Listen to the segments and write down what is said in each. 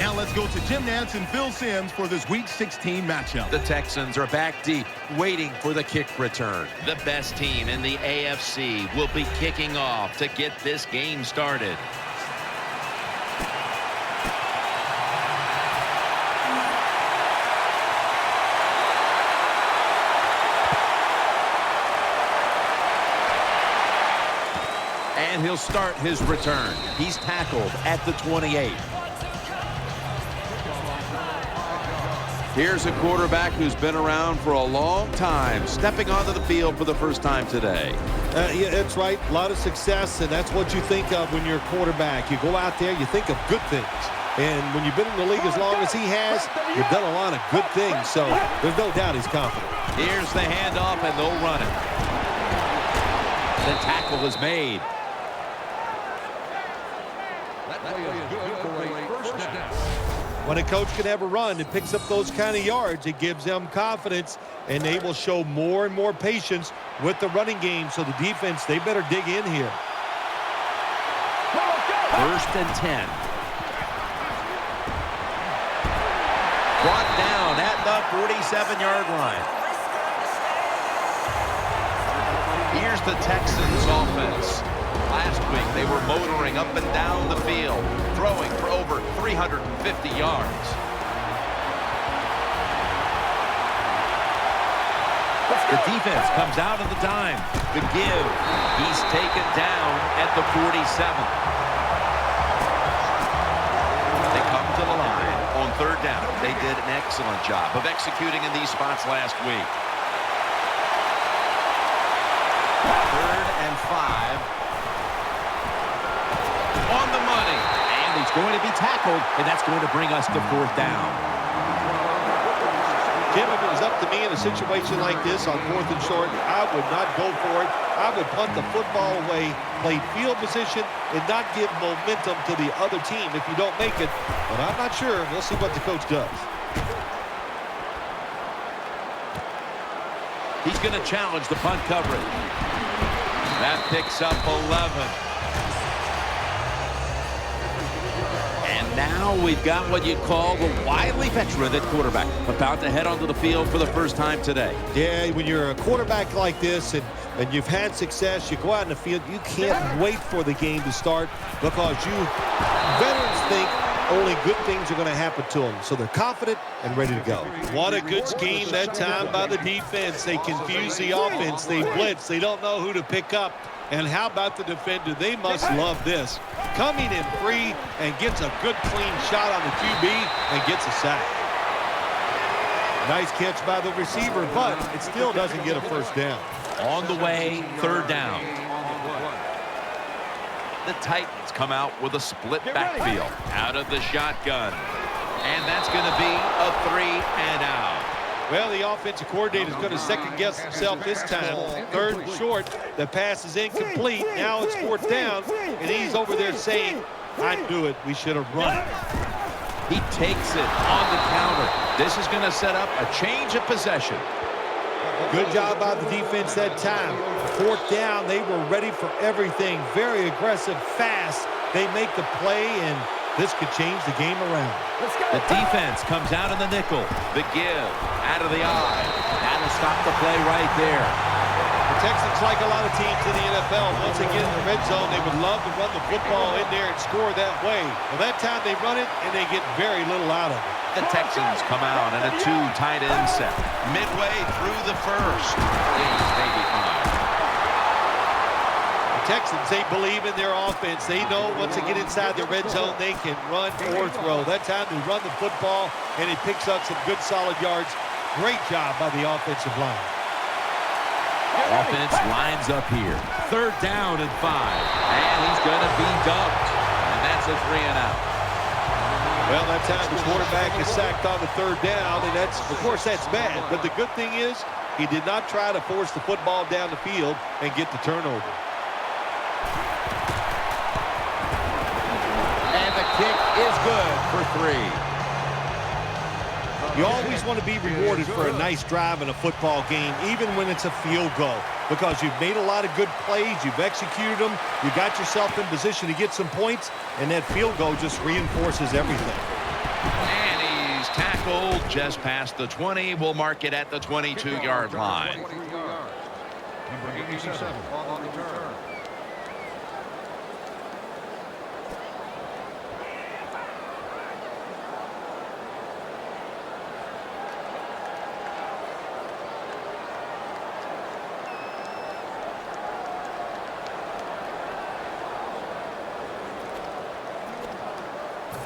Now let's go to Jim Nantz and Phil Simms for this Week 16 matchup. The Texans are back deep, waiting for the kick return. The best team in the AFC will be kicking off to get this game started. And he'll start his return. He's tackled at the 28. Here's a quarterback who's been around for a long time, stepping onto the field for the first time today. Yeah, that's right. A lot of success, and that's what you think of when you're a quarterback. You go out there, you think of good things. And when you've been in the league as long as he has, you've done a lot of good things. So there's no doubt he's confident. Here's the handoff, and they'll run it. The tackle is made. When a coach can have a run and picks up those kind of yards, it gives them confidence, and they will show more and more patience with the running game. So the defense, they better dig in here. First and 10. Brought down at the 47-yard line. Here's the Texans offense. Last week, they were motoring up and down the field, throwing for over 350 yards. The defense comes out of the dime. The give. He's taken down at the 47. They come to the line on third down. They did an excellent job of executing in these spots last week. 3rd and 5. On the money, and he's going to be tackled, and that's going to bring us to 4th down. Jim, if it was up to me in a situation like this on 4th and short, I would not go for it. I would punt the football away, play field position, and not give momentum to the other team if you don't make it. But I'm not sure. We'll see what the coach does. He's going to challenge the punt coverage. That picks up 11. Now we've got what you'd call the wily veteran at quarterback, about to head onto the field for the first time today. Yeah, when you're a quarterback like this and you've had success, you go out in the field, you can't wait for the game to start because veterans think only good things are going to happen to them. So they're confident and ready to go. What a good scheme that time by the defense. They confuse the offense. They blitz. They don't know who to pick up. And how about the defender? They must love this. Coming in free and gets a good clean shot on the QB and gets a sack. Nice catch by the receiver, but it still doesn't get a first down. On the way, 3rd down. The Titans come out with a split backfield out of the shotgun. And that's going to be a 3 and out. Well, the offensive coordinator is going to second-guess himself this time. 3rd and short. The pass is incomplete. Now it's 4th down, and he's over there saying, I knew it. We should have run it. He takes it on the counter. This is going to set up a change of possession. Good job by the defense that time. 4th down, they were ready for everything. Very aggressive, fast. They make the play, and this could change the game around. The defense comes out in the nickel. The give out of the eye. That'll stop the play right there. The Texans, like a lot of teams in the NFL, once they get in the red zone, they would love to run the football in there and score that way. Well, that time they run it, and they get very little out of it. The Texans come out in a 2 tight end set. Midway through the first. Maybe 5. Texans, they believe in their offense. They know once they get inside the red zone, they can run or throw. That time they run the football, and he picks up some good solid yards. Great job by the offensive line. Offense lines up here. 3rd down and 5. And he's going to be dumped. And that's a 3 and out. Well, that time the quarterback is sacked on the 3rd down, and that's, of course, that's bad. But the good thing is he did not try to force the football down the field and get the turnover. Kick is good for 3. You always want to be rewarded for a nice drive in a football game, even when it's a field goal, because you've made a lot of good plays, you've executed them, you got yourself in position to get some points, and that field goal just reinforces everything. And he's tackled just past the 20. We'll mark it at the 22-yard line. Number 87 on the return.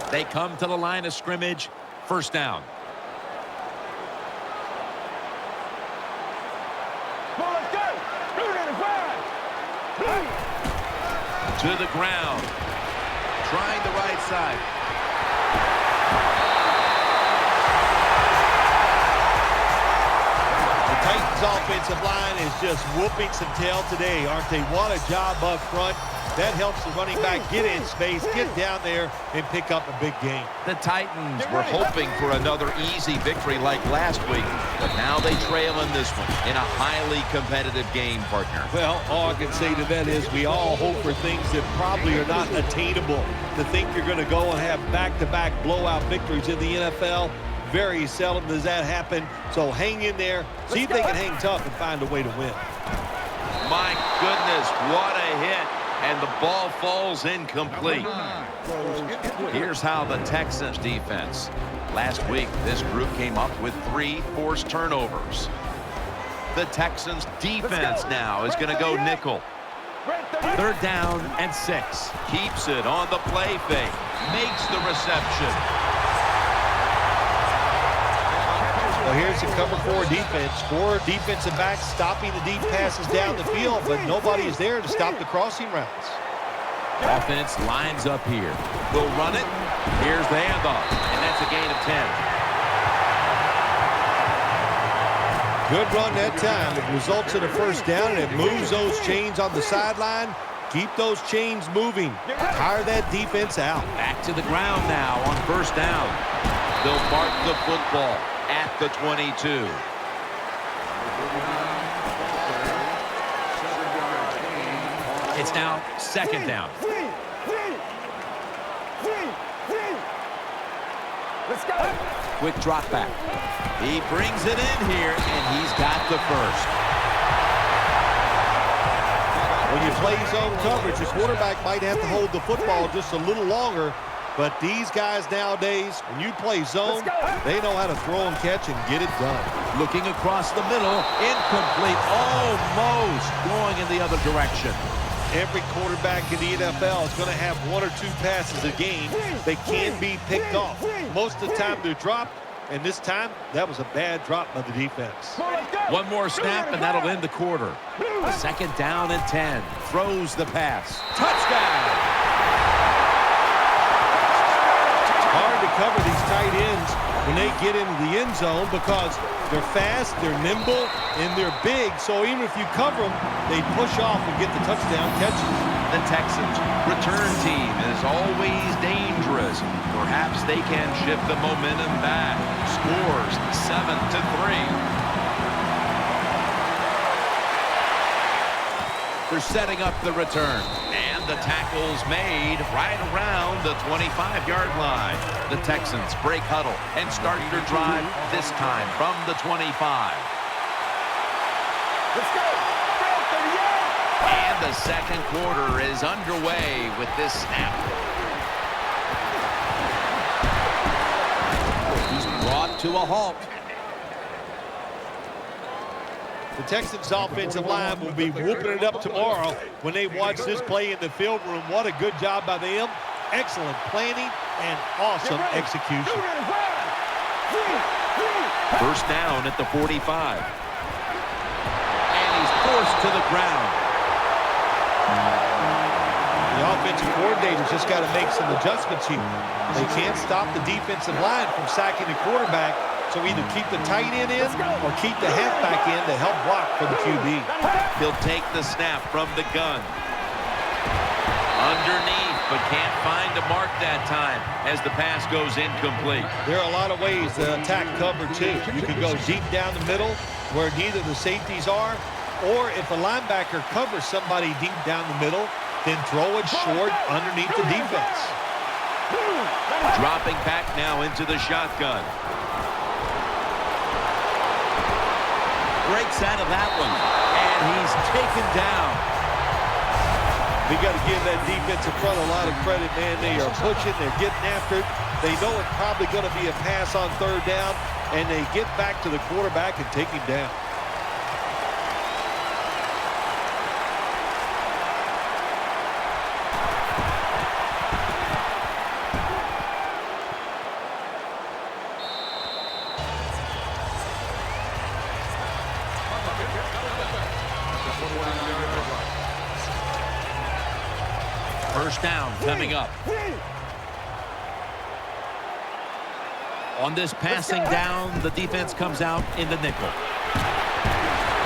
They come to the line of scrimmage. First down. To the ground. Trying the right side. The Titans offensive line is just whooping some tail today, aren't they? What a job up front. That helps the running back get in space, get down there, and pick up a big gain. The Titans were hoping for another easy victory like last week, but now they trail in this one in a highly competitive game, partner. Well, all I can say to that is we all hope for things that probably are not attainable. To think you're going to go and have back-to-back blowout victories in the NFL, very seldom does that happen. So hang in there, see if they can hang tough and find a way to win. My goodness, what a hit. And the ball falls incomplete. Here's how the Texans defense. Last week, this group came up with 3 forced turnovers. The Texans defense now is going to go nickel. 3rd down and 6. Keeps it on the play fake. Makes the reception. Well, here's the cover 4 defense. 4 defensive backs stopping the deep passes down the field, but nobody is there to stop the crossing routes. Offense lines up here. Will run it. Here's the handoff, and that's a gain of 10. Good run that time. It results in a first down, and it moves those chains on the sideline. Keep those chains moving. Tire that defense out. Back to the ground now on first down. They'll mark the football at the 22. It's now 2nd down. Let's go. Quick drop back. He brings it in here, and he's got the first. When you play zone coverage, the quarterback might have to hold the football just a little longer. But these guys nowadays, when you play zone, they know how to throw and catch and get it done. Looking across the middle, incomplete, almost going in the other direction. Every quarterback in the NFL is going to have 1 or 2 passes a game that can be picked off. Most of the time they're dropped, and this time that was a bad drop by the defense. One more snap, and that'll end the quarter. 2nd down and 10. Throws the pass. Touchdown! Hard to cover these tight ends when they get into the end zone because they're fast, they're nimble, and they're big. So even if you cover them, they push off and get the touchdown catches. The Texans' return team is always dangerous. Perhaps they can shift the momentum back. Scores 7-3. They're setting up the return. And the tackle's made right around the 25-yard line. The Texans break huddle and start their drive, this time from the 25. Let's go. And the 2nd quarter is underway with this snap. He's brought to a halt. The Texans offensive line will be whooping it up tomorrow when they watch this play in the film room. What a good job by them. Excellent planning and awesome execution. First down at the 45. And he's forced to the ground. The offensive coordinator's just got to make some adjustments here. They can't stop the defensive line from sacking the quarterback, so either keep the tight end in or keep the halfback in to help block for the QB. He'll take the snap from the gun. Underneath, but can't find a mark that time as the pass goes incomplete. There are a lot of ways to attack cover, too. You can go deep down the middle where neither the safeties are, or if a linebacker covers somebody deep down the middle, then throw it short underneath the defense. Dropping back now into the shotgun. Breaks out of that one, and he's taken down. We got to give that defensive front a lot of credit, man. They are pushing, they're getting after it. They know it's probably going to be a pass on third down, and they get back to the quarterback and take him down. First down coming up. On this passing down, the defense comes out in the nickel.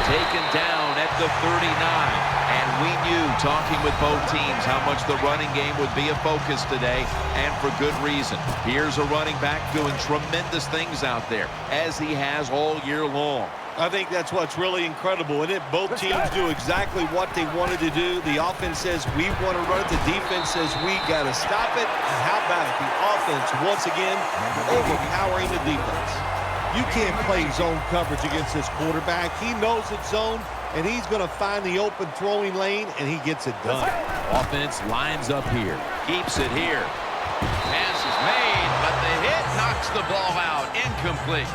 Taken down at the 39. And we knew, talking with both teams, how much the running game would be a focus today, and for good reason. Here's a running back doing tremendous things out there, as he has all year long. I think that's what's really incredible. And both teams do exactly what they wanted to do. The offense says we want to run it. The defense says we got to stop it. And how about it? The offense, once again, overpowering the defense. You can't play zone coverage against this quarterback. He knows it's zone, and he's going to find the open throwing lane, and he gets it done. Offense lines up here. Keeps it here. Pass is made, but the hit knocks the ball out. Incomplete.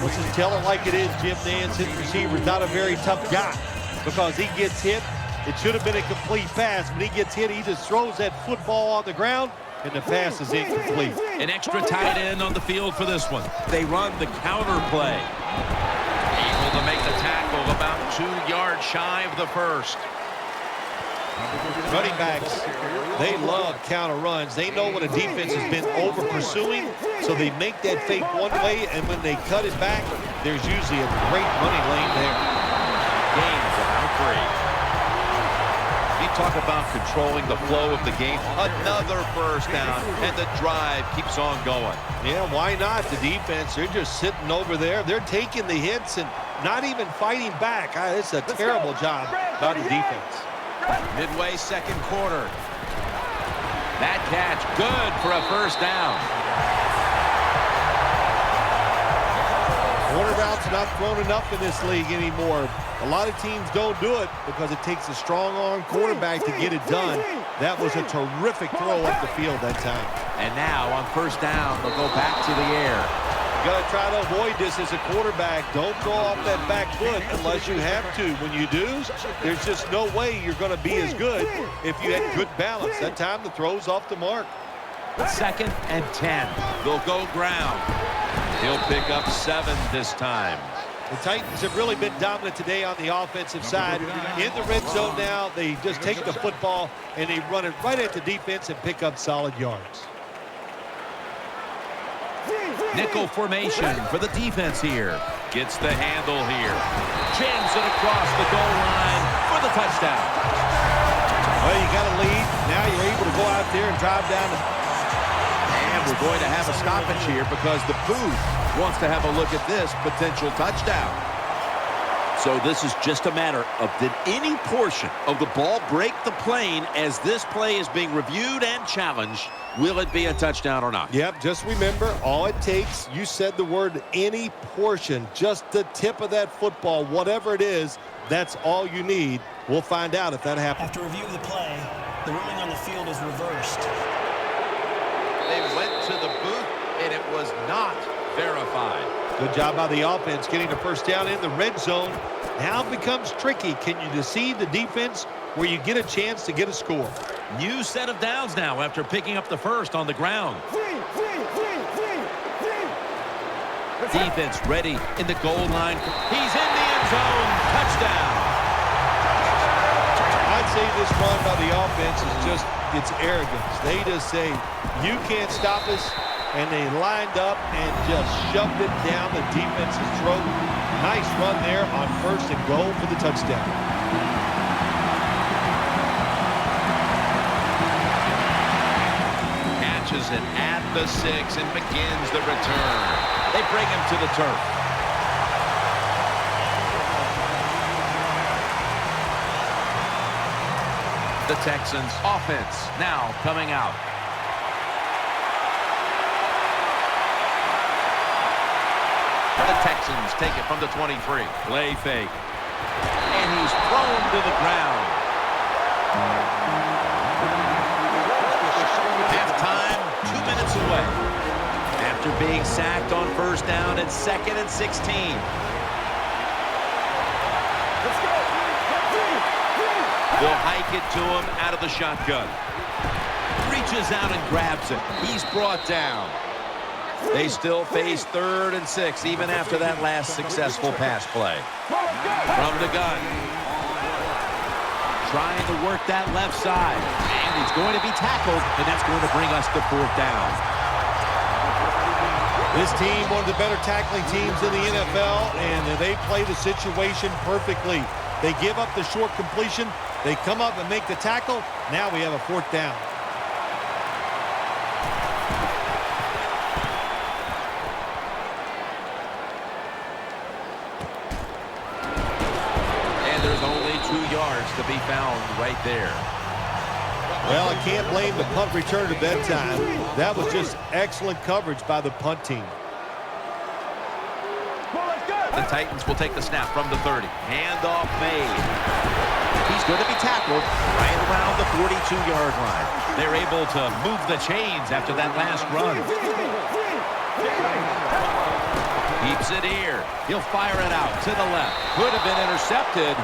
Let's just tell it like it is, Jim Nance. His receiver's not a very tough guy because he gets hit. It should have been a complete pass. When he gets hit, he just throws that football on the ground, and the pass is incomplete. An extra tight end on the field for this one. They run the counter play. Able to make the tackle about 2 yards shy of the first. Running backs, they love counter runs. They know when a defense has been over pursuing, so they make that fake one way, and when they cut it back, there's usually a great running lane there. Gains about 3. You talk about controlling the flow of the game. Another first down, and the drive keeps on going. Yeah, why not? The defense, they're just sitting over there. They're taking the hits and not even fighting back. It's a terrible job by the defense. Midway second quarter. That catch good for a first down. Corner routes are not thrown enough in this league anymore. A lot of teams don't do it because it takes a strong arm quarterback to get it done. That was a terrific throw up the field that time. And now on first down, they'll go back to the air. You got to try to avoid this as a quarterback. Don't throw off that back foot unless you have to. When you do, there's just no way you're going to be as good if you had good balance. That time the throw's off the mark. 2nd and 10. They'll go ground. He'll pick up 7 this time. The Titans have really been dominant today on the offensive side. In the red zone now, they just take the football and they run it right at the defense and pick up solid yards. Nickel formation for the defense here. Gets the handle here. Jams it across the goal line for the touchdown. Well, you got a lead. Now you're able to go out there and drive down. And we're going to have a stoppage here because the booth wants to have a look at this potential touchdown. So this is just a matter of, did any portion of the ball break the plane as this play is being reviewed and challenged? Will it be a touchdown or not? Yep, just remember, all it takes, you said the word any portion, just the tip of that football, whatever it is, that's all you need. We'll find out if that happens. After review of the play, the ruling on the field is reversed. They went to the booth, and it was not verified. Good job by the offense getting the first down in the red zone. Now it becomes tricky. Can you deceive the defense where you get a chance to get a score? New set of downs now after picking up the first on the ground. Defense ready in the goal line. He's in the end zone. Touchdown. I'd say this run by the offense is just, it's arrogance. They just say, you can't stop us. And they lined up and just shoved it down the defense's throat. Nice run there on first and goal for the touchdown. Catches it at the 6 and begins the return. They bring him to the turf. The Texans offense now coming out. The Texans take it from the 23. Play fake. And he's thrown to the ground. Halftime, 2 minutes away. After being sacked on first down, it's 2nd and 16. They'll hike it to him out of the shotgun. Reaches out and grabs it. He's brought down. They still face 3rd and 6, even after that last successful pass play. From the gun. Trying to work that left side. And he's going to be tackled, and that's going to bring us to 4th down. This team, one of the better tackling teams in the NFL, and they play the situation perfectly. They give up the short completion. They come up and make the tackle. Now we have a 4th down. And there's only 2 yards to be found right there. Well, I can't blame the punt return to bedtime. That was just excellent coverage by the punt team. The Titans will take the snap from the 30. Handoff made. He's going to be tackled right around the 42-yard line. They're able to move the chains after that last run. Keeps it here. He'll fire it out to the left. Could have been intercepted.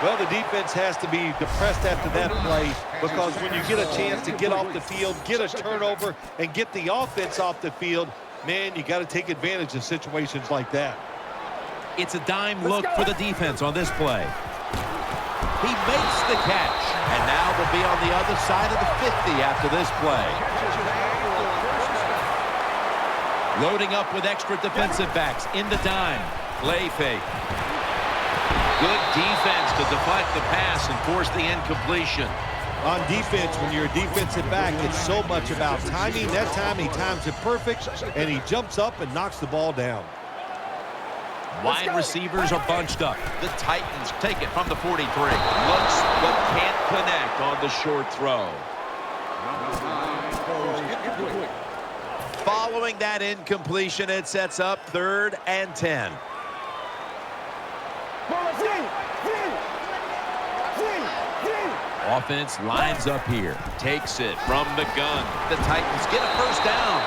Well, the defense has to be depressed after that play, because when you get a chance to get off the field, get a turnover, and get the offense off the field, man, you got to take advantage of situations like that. It's a dime look for the defense on this play. He makes the catch, and now they'll be on the other side of the 50 after this play. Loading up with extra defensive backs in the dime. Play fake. Good defense to deflect the pass and force the incompletion. On defense, when you're a defensive back, it's so much about timing. That time, he times it perfect, and he jumps up and knocks the ball down. Wide receivers are bunched up. The Titans take it from the 43. Looks but can't connect on the short throw. Following that incompletion, it sets up 3rd and 10. Offense lines up here. Takes it from the gun. The Titans get a first down.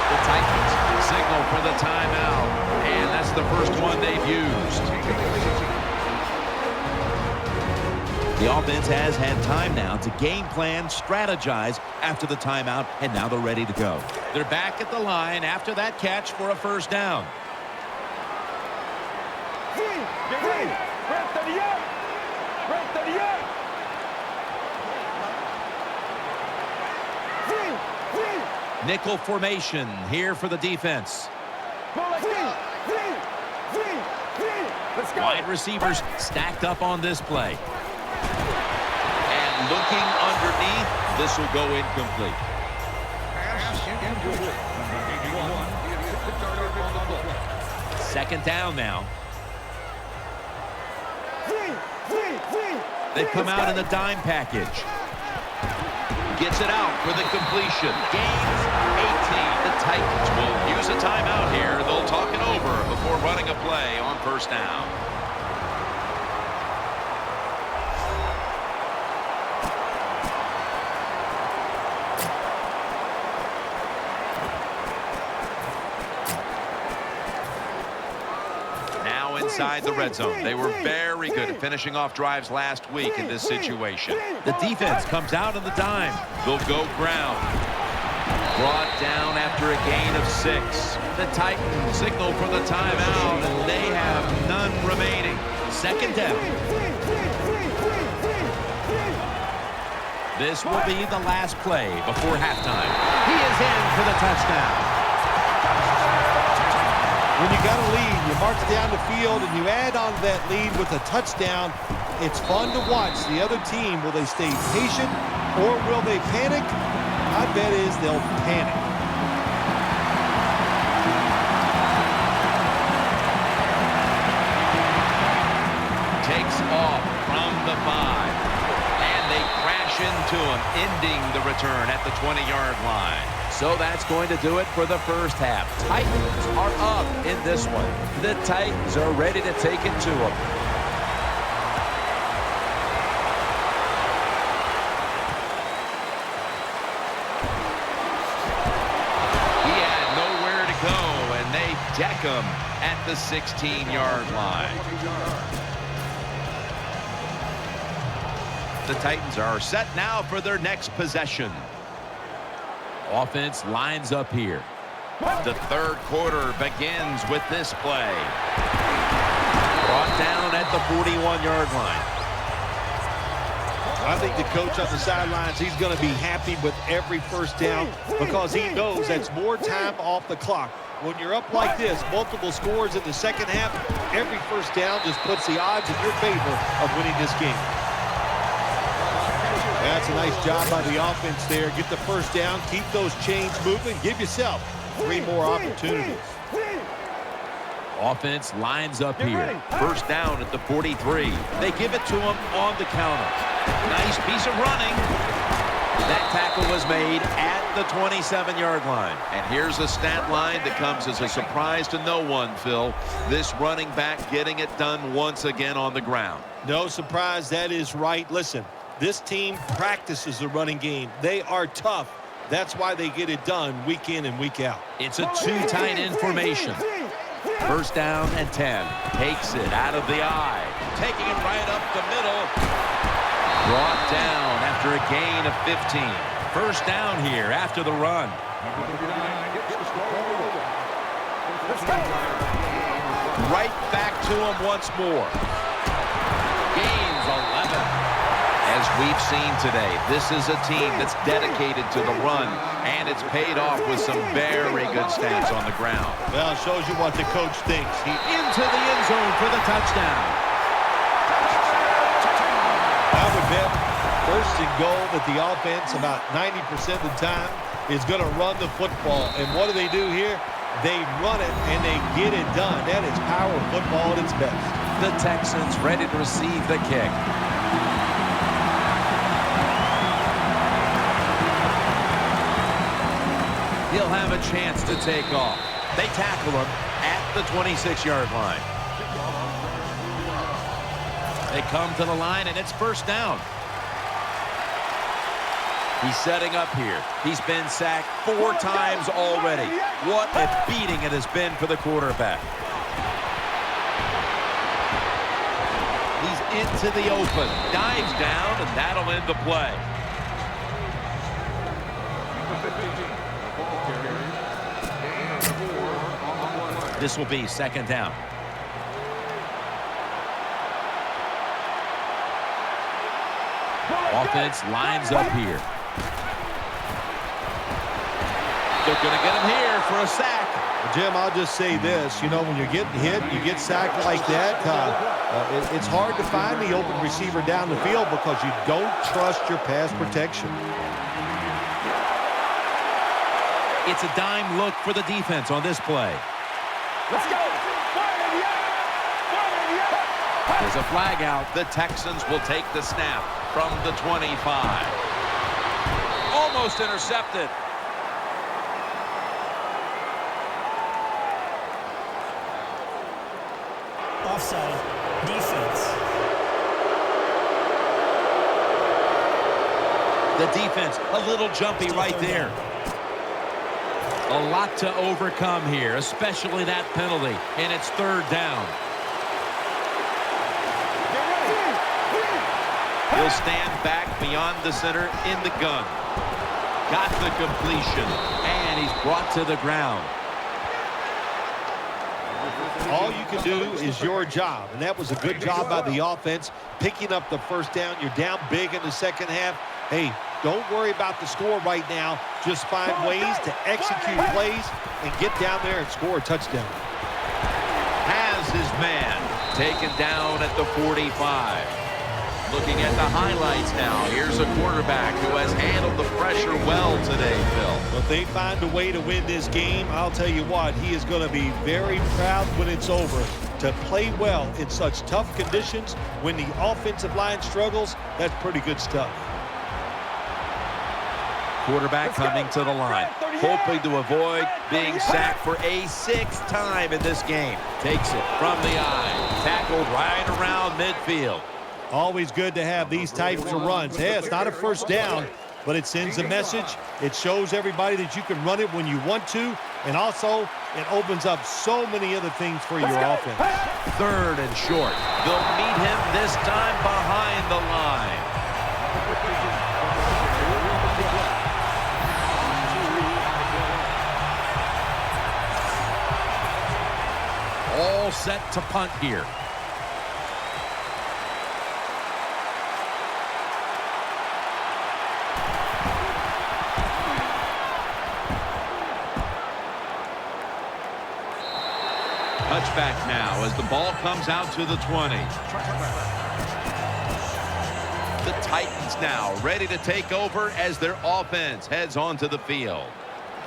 The Titans signal for the timeout. And that's the first one they've used. The offense has had time now to game plan, strategize after the timeout, and now they're ready to go. They're back at the line after that catch for a first down. Nickel formation here for the defense. Wide receivers stacked up on this play. And looking underneath, this will go incomplete. Second down now. They come out in the dime package. Gets it out for the completion. Gains 18. The Titans will use a timeout here. They'll talk it over before running a play on first down. Now inside the red zone. They were very good at finishing off drives last week in this situation. The defense comes out in the dime. They'll go ground. Brought down after a gain of 6. The Titans signal for the timeout, and they have none remaining. Second down. This will be the last play before halftime. He is in for the touchdown. When you got a lead, you march down the field, and you add on that lead with a touchdown. It's fun to watch the other team. Will they stay patient, or will they panic? My bet is they'll panic. Takes off from the 5. And they crash into him, ending the return at the 20-yard line. So that's going to do it for the first half. Titans are up in this one. The Titans are ready to take it to them. He had nowhere to go, and they deck him at the 16-yard line. The Titans are set now for their next possession. Offense lines up here. The third quarter begins with this play. Brought down at the 41-yard line. I think the coach on the sidelines, he's going to be happy with every first down because he knows that's more time off the clock. When you're up like this, multiple scores in the second half, every first down just puts the odds in your favor of winning this game. That's a nice job by the offense there. Get the first down, keep those chains moving, give yourself 3 more opportunities. Offense lines up here. First down at the 43. They give it to him on the counter. Nice piece of running. That tackle was made at the 27-yard line. And here's a stat line that comes as a surprise to no one, Phil. This running back getting it done once again on the ground. No surprise, that is right. Listen, this team practices the running game. They are tough. That's why they get it done week in and week out. It's a 2 tight end formation. First down and 10. Takes it out of the eye. Taking it right up the middle. Brought down after a gain of 15. First down here after the run. Right back to him once more. Gains 11. As we've seen today, this is a team that's dedicated to the run, and it's paid off with some very good stats on the ground. Well, it shows you what the coach thinks. He Into the end zone for the touchdown. I would bet first and goal that the offense about 90% of the time is going to run the football. And what do they do here? They run it and they get it done. That is power football at its best. The Texans ready to receive the kick. He'll have a chance to take off. They tackle him at the 26-yard line. They come to the line, and it's first down. He's setting up here. He's been sacked 4 times already. What a beating it has been for the quarterback. He's into the open. Dives down, and that'll end the play. This will be second down. Offense lines up here. They're going to get him here for a sack. Jim, I'll just say this. You know, when you're getting hit, you get sacked like that, it's hard to find the open receiver down the field because you don't trust your pass protection. It's a dime look for the defense on this play. Let's go. There's a flag out. The Texans will take the snap from the 25. Almost intercepted. Offside. Defense. The defense a little jumpy right there. A lot to overcome here, especially that penalty, and it's third down. He'll stand back beyond the center in the gun. Got the completion, and he's brought to the ground. All you can do is your job, and that was a good job by the offense, picking up the first down. You're down big in the second half. Hey, don't worry about the score right now. Just find ways to execute plays and get down there and score a touchdown. Has his man taken down at the 45. Looking at the highlights now. Here's a quarterback who has handled the pressure well today, Phil. Well, if they find a way to win this game, I'll tell you what, he is going to be very proud when it's over. To play well in such tough conditions when the offensive line struggles, that's pretty good stuff. Quarterback coming to the line, hoping to avoid being sacked for a 6th time in this game. Takes it from the eye. Tackled right around midfield. Always good to have these types of runs. Hey, it's not a first down, but it sends a message. It shows everybody that you can run it when you want to, and also it opens up so many other things for your offense. 3rd and short. They'll meet him this time behind the line. All set to punt here. Touchback now as the ball comes out to the 20. The Titans now ready to take over as their offense heads onto the field.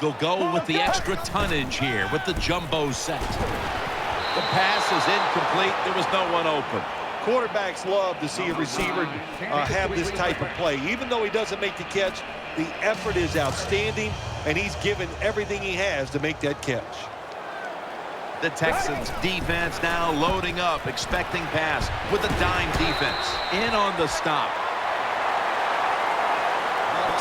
They'll go with the extra tonnage here with the jumbo set. The pass is incomplete. There was no one open. Quarterbacks love to see a receiver have this type of play. Even though he doesn't make the catch, the effort is outstanding, and he's given everything he has to make that catch. The Texans defense now loading up, expecting pass with a dime defense. In on the stop.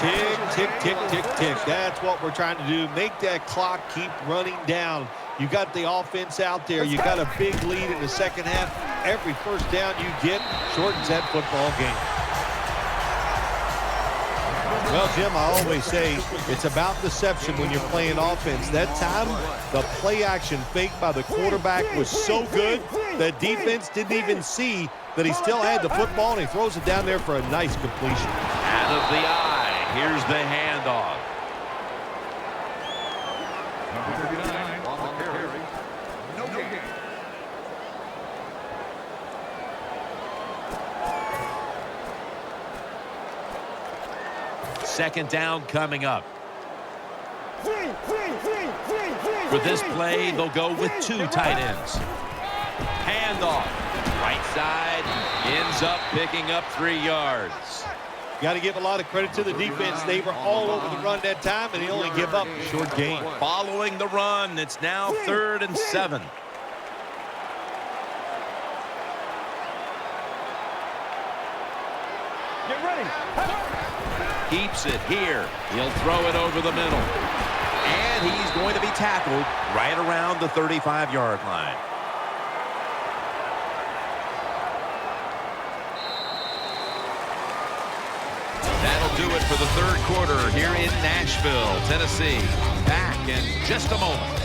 Tick, tick, tick, tick, tick. That's what we're trying to do. Make that clock keep running down. You got the offense out there. You got a big lead in the second half. Every first down you get shortens that football game. Well, Jim, I always say it's about deception when you're playing offense. That time, the play action fake by the quarterback was so good that defense didn't even see that he still had the football, and he throws it down there for a nice completion. Out of the eye. Here's the handoff. Number 39 on the carry. No gain. Second down coming up. For this play, they'll go with 2 tight ends. Handoff. Right side. Ends up picking up 3 yards. Got to give a lot of credit to the defense. They were all over the run that time, and they only give up a short gain. Following the run, it's now 3rd and 7. Get ready. Keeps it here. He'll throw it over the middle. And he's going to be tackled right around the 35-yard line. That'll do it for the 3rd quarter here in Nashville, Tennessee. Back in just a moment.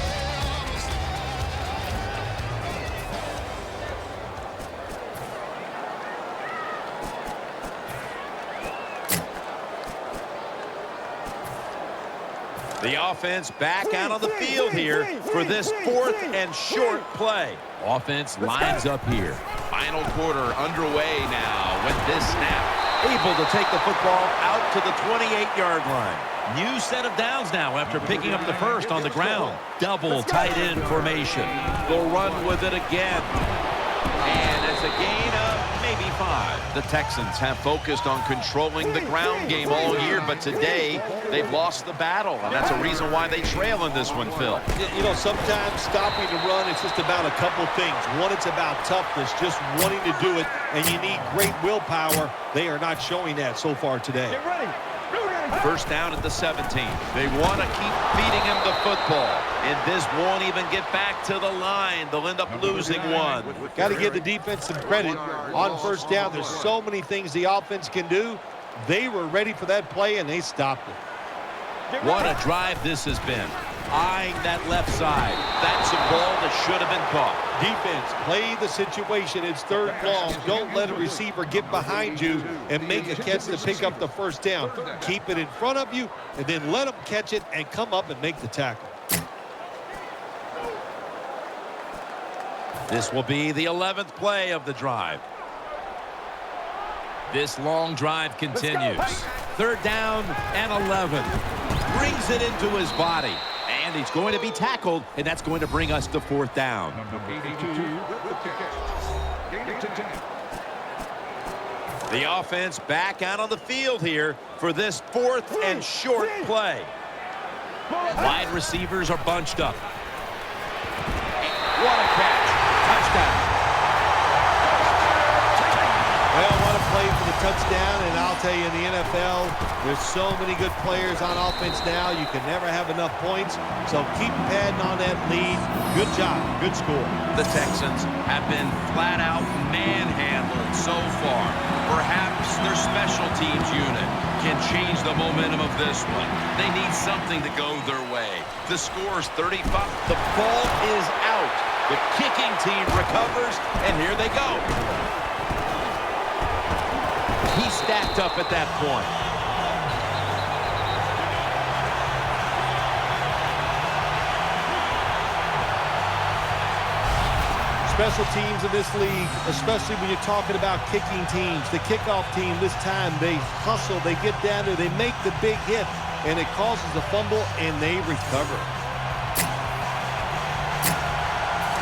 The offense back out on the field here for this 4th and short play. Offense lines up here. Final quarter underway now with this snap. Able to take the football out to the 28-yard line. New set of downs now after picking up the first on the ground. Double tight end formation. They'll run with it again. And it's a gain of maybe 5. The Texans have focused on controlling the ground game all year, but today they've lost the battle, and that's a reason why they trail in this one, Phil. You know, sometimes stopping the run, it's just about a couple things. One, it's about toughness, just wanting to do it, and you need great willpower. They are not showing that so far today. Get ready. First down at the 17. They want to keep feeding him the football, and this won't even get back to the line. They'll end up losing one. Got to give the defense some credit on first down. There's so many things the offense can do. They were ready for that play, and they stopped it. What a drive this has been. Eyeing that left side. That's a ball that should have been caught. Defense, play the situation. It's 3rd long. Don't let a receiver get behind you and make a catch to pick up the first down. Keep it in front of you, and then let them catch it and come up and make the tackle. This will be the 11th play of the drive. This long drive continues. 3rd down and 11. Brings it into his body. And he's going to be tackled, and that's going to bring us to 4th down. Number 82 with the catch. Gain it to 10. The offense back out on the field here for this 4th and short play. Wide receivers are bunched up. What a catch. Touchdown. Well, what a play for the touchdown, and I'll tell you, in the NFL, there's so many good players on offense now, you can never have enough points, so keep padding on that lead. Good job. Good score. The Texans have been flat-out manhandled so far. Perhaps their special teams unit can change the momentum of this one. They need something to go their way. The score is 35. The ball is out. The kicking team recovers, and here they go. He stacked up at that point. Special teams in this league, especially when you're talking about kicking teams. The kickoff team this time, they hustle, they get down there, they make the big hit, and it causes a fumble, and they recover.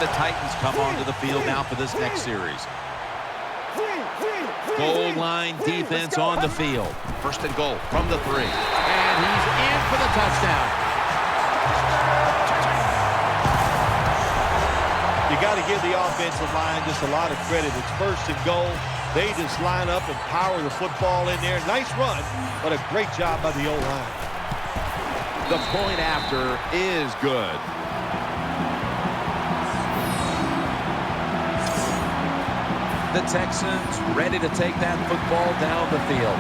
The Titans come onto the field now for this next series. Goal line defense on the field. 1st and goal from the 3. And he's in for the touchdown. You got to give the offensive line just a lot of credit. It's 1st and goal. They just line up and power the football in there. Nice run, but a great job by the O-line. The point after is good. The Texans ready to take that football down the field.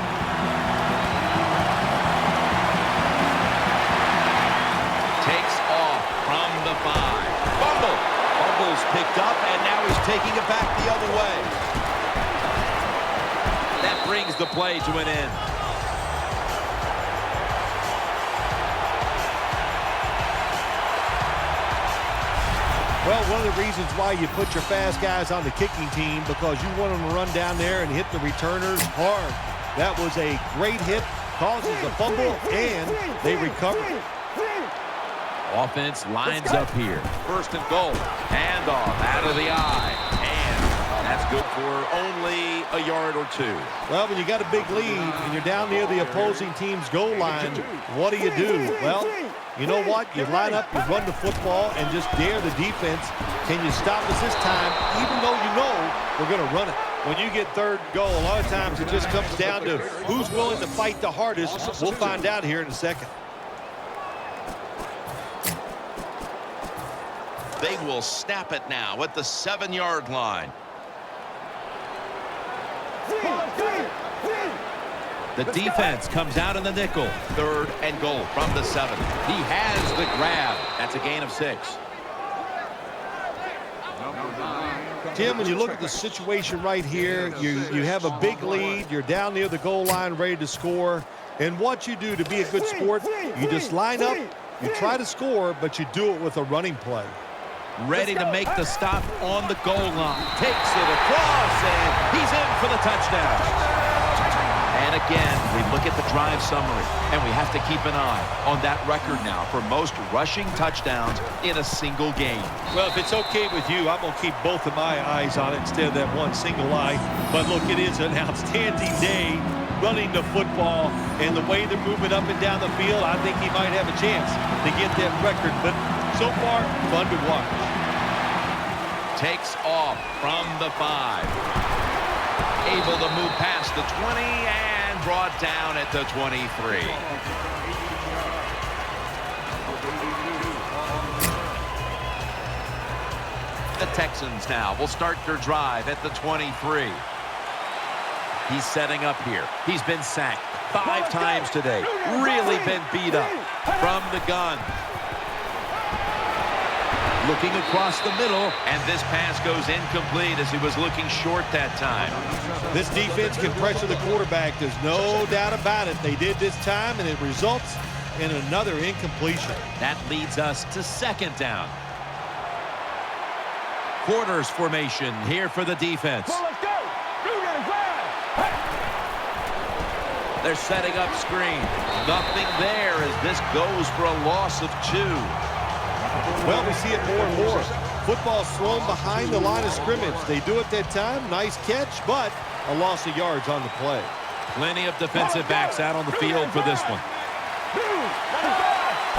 Takes off from the 5. Fumble. Fumble's picked up, and now he's taking it back the other way. That brings the play to an end. Well, one of the reasons why you put your fast guys on the kicking team, because you want them to run down there and hit the returners hard. That was a great hit, causes a fumble, and they recover. Offense lines up here. 1st and goal. Handoff out of the eye. And that's good for only a yard or 2. Well, when you got a big lead and you're down near the opposing team's goal line, what do? Well, you know what? You line up, you run the football, and just dare the defense. Can you stop us this time, even though you know we're going to run it? When you get 3rd goal, a lot of times it just comes down to who's willing to fight the hardest. We'll find out here in a second. They will snap it now at the 7-yard line. The defense comes out in the nickel. 3rd and goal from the 7. He has the grab. That's a gain of 6. Tim, when you look at the situation right here, you have a big lead. You're down near the goal line ready to score. And what you do to be a good sport, you just line up, you try to score, but you do it with a running play. Ready to make the stop on the goal line. Takes it across, and he's in for the touchdown. And again, we look at the drive summary, and we have to keep an eye on that record now for most rushing touchdowns in a single game. Well, if it's okay with you, I'm going to keep both of my eyes on it instead of that one single eye. But look, it is an outstanding day running the football, and the way they're moving up and down the field, I think he might have a chance to get that record. But so far, fun to watch. Takes off from the 5. Able to move past the 20 and brought down at the 23. The Texans now will start their drive at the 23. He's setting up here. He's been sacked 5 times today. Really been beat up from the gun. Looking across the middle, and this pass goes incomplete as he was looking short that time. This defense can pressure the quarterback. There's no doubt about it. They did this time, and it results in another incompletion. That leads us to 2nd down. Quarters formation here for the defense. They're setting up screen. Nothing there as this goes for a loss of 2. Well, we see it more and more. Football's thrown behind the line of scrimmage. They do it that time. Nice catch, but a loss of yards on the play. Plenty of defensive backs out on the field for this one.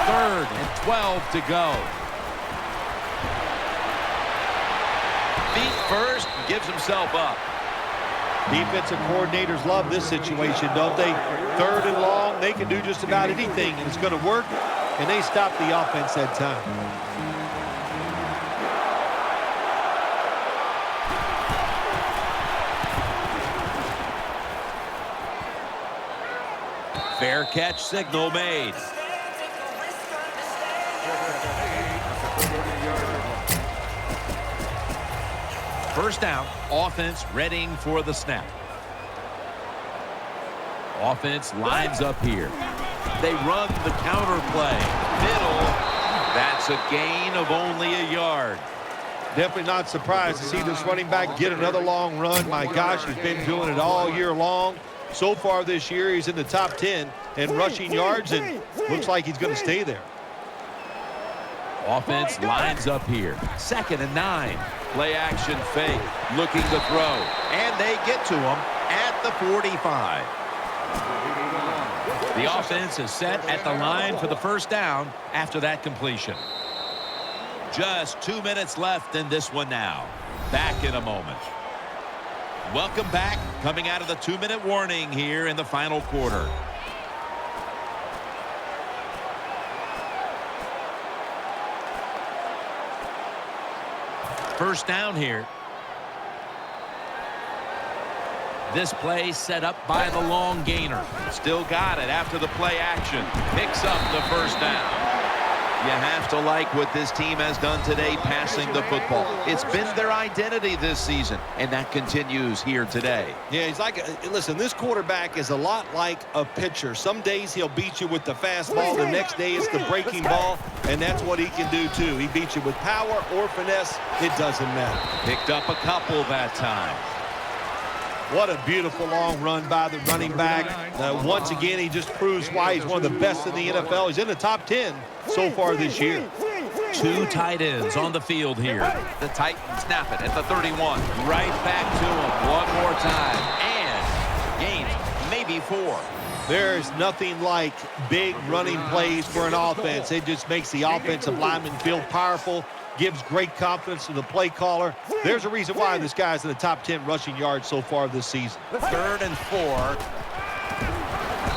3rd and 12 to go. Feet first, gives himself up. Defensive coordinators love this situation, don't they? 3rd and long, they can do just about anything, and it's going to work, and they stop the offense that time. Fair catch signal made. First down, offense readying for the snap. Offense lines up here. They run the counter play. Middle. That's a gain of only a yard. Definitely not surprised to see this running back get another long run. My gosh, he's been doing it all year long. So far this year, he's in the top 10 in rushing yards, and looks like he's going to stay there. Offense lines up here. 2nd and 9. Play action fake. Looking to throw. And they get to him at the 45. The offense is set at the line for the first down after that completion. Just 2 minutes left in this one now. Back in a moment. Welcome back. Coming out of the 2-minute warning here in the final quarter. First down here. This play set up by the long gainer. Still got it after the play action. Picks up the first down. You have to like what this team has done today passing the football. It's been their identity this season, and that continues here today. Yeah, he's like, listen, this quarterback is a lot like a pitcher. Some days he'll beat you with the fastball. The next day it's the breaking ball, and that's what he can do too. He beats you with power or finesse. It doesn't matter. Picked up a couple that time. What a beautiful long run by the running back. Once again, he just proves why he's one of the best in the NFL. He's in the top 10 so far this year. 2 tight ends on the field here. The Titans snap it at the 31. Right back to him one more time. And gains maybe 4. There's nothing like big running plays for an offense. It just makes the offensive lineman feel powerful, gives great confidence to the play caller. There's a reason why this guy's in the top 10 rushing yards so far this season. 3rd and 4.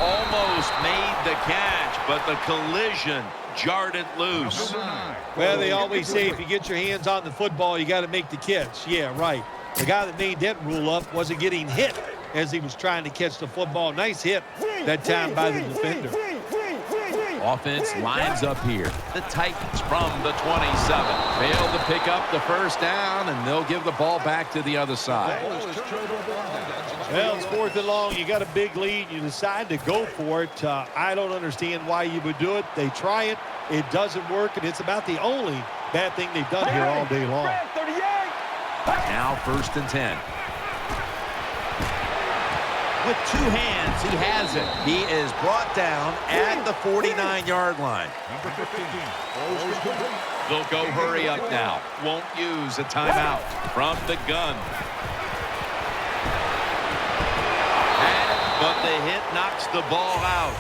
Almost made the catch, but the collision jarred it loose. Well, they always say if you get your hands on the football, you got to make the catch. Yeah, right. The guy that made that rule up wasn't getting hit as he was trying to catch the football. Nice hit that time by the defender. Offense lines up here. The Titans from the 27. Failed to pick up the first down, and they'll give the ball back to the other side. Well, it's 4th and long. You got a big lead. You decide to go for it. I don't understand why you would do it. They try it. It doesn't work, and it's about the only bad thing they've done here all day long. Now 1st and 10. With 2 hands, he has it. He is brought down at the 49-yard line. They'll go hurry up now. Won't use a timeout from the gun. But the hit knocks the ball out.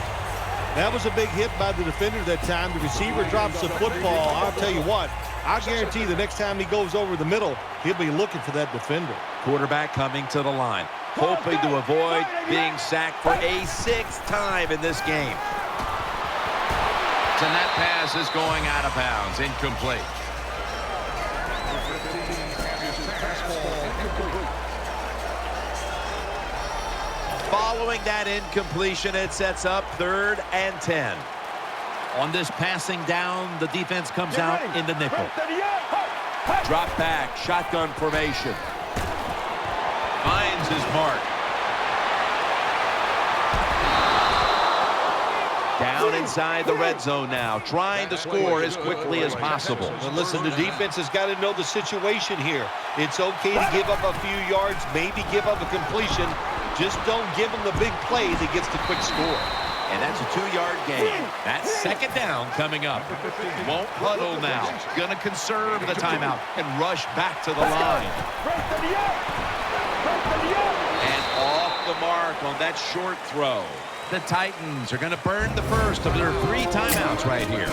That was a big hit by the defender that time. The receiver drops the football. I'll tell you what, I guarantee the next time he goes over the middle, he'll be looking for that defender. Quarterback coming to the line, hoping to avoid being sacked for a 6th time in this game. And that pass is going out of bounds, incomplete. Following that incompletion, it sets up 3rd and 10. On this passing down, the defense comes out in the nickel. Drop back, shotgun formation. Finds his mark. Down inside the red zone now, trying to score as quickly as possible. And listen, the defense has got to know the situation here. It's okay to give up a few yards, maybe give up a completion. Just don't give them the big play that gets the quick score. And that's a 2-yard gain. That's 2nd down coming up. Won't huddle now. Gonna conserve the timeout and rush back to the line. And mark on that short throw. The Titans are going to burn the first of their 3 timeouts right here.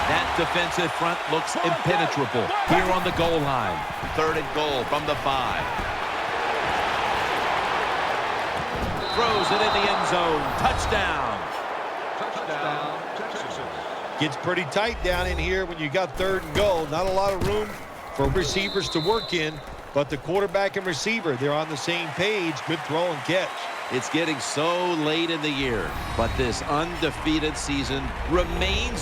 That defensive front looks impenetrable here on the goal line. 3rd and goal from the 5. Throws it in the end zone. Touchdown. Gets pretty tight down in here when you got 3rd and goal. Not a lot of room for receivers to work in, but the quarterback and receiver, they're on the same page. Good throw and catch. It's getting so late in the year, but this undefeated season remains